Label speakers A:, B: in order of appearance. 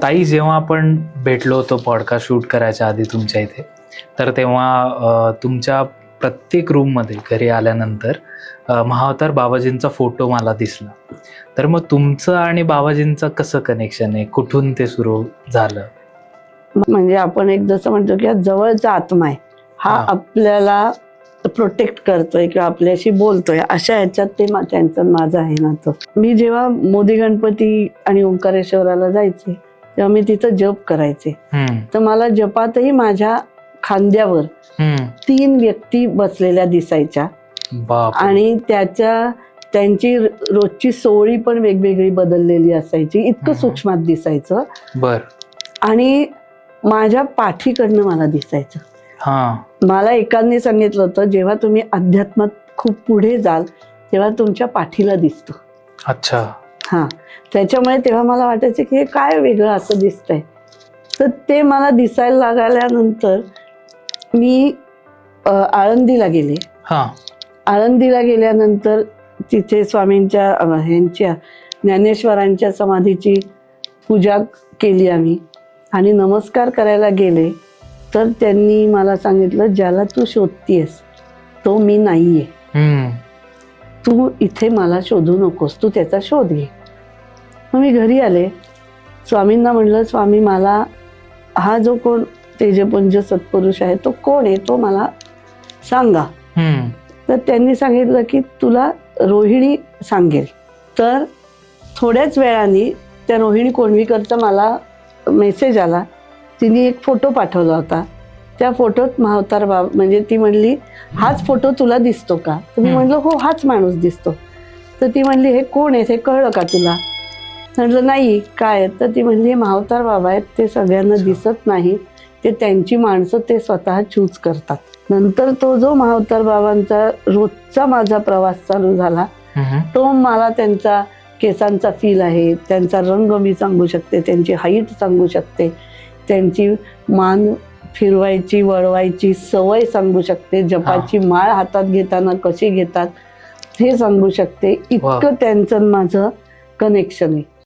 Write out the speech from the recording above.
A: ताई, जेव्हा आपण भेटलो होतो पॉडकास्ट शूट करायच्या आधी तुमच्या इथे, तर तेव्हा तुमच्या प्रत्येक रूममध्ये घरी आल्यानंतर महाअवतार बाबाजींचा फोटो मला दिसला. तर मग तुमचं आणि बाबाजींचं कसं कनेक्शन आहे, कुठून ते सुरू झालं?
B: म्हणजे आपण एक जसं म्हणतो की जवळचा आत्मा आहे हा आपल्याला प्रोटेक्ट करतोय किंवा आपल्याशी बोलतोय, अशा ह्याच्यात ते त्यांचं माझं आहे ना. तो मी जेव्हा मोदी गणपती आणि ओंकारेश्वराला जायचे तेव्हा मी तिथं जप करायचे. तर मला जपातही माझ्या खांद्यावर 3 व्यक्ती बसलेल्या दिसायच्या आणि त्यांची रोजची सोळी पण वेगवेगळी बदललेली असायची. इतकं सूक्ष्मात दिसायचं.
A: बर.
B: आणि माझ्या पाठीकडनं मला दिसायचं. मला एकांनी सांगितलं होतं, जेव्हा तुम्ही अध्यात्मात खूप पुढे जाल तेव्हा तुमच्या पाठीला दिसतो.
A: अच्छा.
B: हा, त्याच्यामुळे तेव्हा मला वाटायचं की हे काय वेगळं असं दिसतंय. तर ते मला दिसायला लागल्यानंतर मी आळंदीला गेले. आळंदीला गेल्यानंतर तिथे स्वामींच्या ह्यांच्या ज्ञानेश्वरांच्या समाधीची पूजा केली आम्ही आणि नमस्कार करायला गेले तर त्यांनी मला सांगितलं, ज्याला तू शोधतीयस तो मी नाहीये, तू इथे मला शोधू नकोस, तू त्याचा शोध घे. मग मी घरी आले, स्वामींना म्हणलं, स्वामी मला हा जो कोण तेजपुंज सत्पुरुष आहे तो कोण आहे, तो मला सांगा. तर त्यांनी सांगितलं की तुला रोहिणी सांगेल. तर थोड्याच वेळाने त्या रोहिणी कोंडवीकरचा मला मेसेज आला. तिने एक फोटो पाठवला होता. त्या फोटोत महाअवतार बाबा, म्हणजे ती म्हणली, हाच फोटो तुला दिसतो का? तर मी म्हटलं हो, हाच माणूस दिसतो. तर ती म्हणली, हे कोण आहे, हे कळलं का तुला? म्हटलं नाही, काय? तर ती म्हणली, महाअवतार बाबा आहेत, ते सगळ्यांना दिसत नाही, ते त्यांची माणसं ते स्वतः चूज करतात. नंतर तो जो महाअवतार बाबांचा रोजचा माझा प्रवास चालू झाला, तो मला त्यांचा केसांचा फील आहे, त्यांचा रंग मी सांगू शकते, त्यांची हाईट सांगू शकते, त्यांची मान फिरवायची वळवायची सवय सांगू शकते, जपाची माळ हातात घेताना कशी घेतात हे सांगू शकते. इतकं त्यांचं माझं कनेक्शन आहे.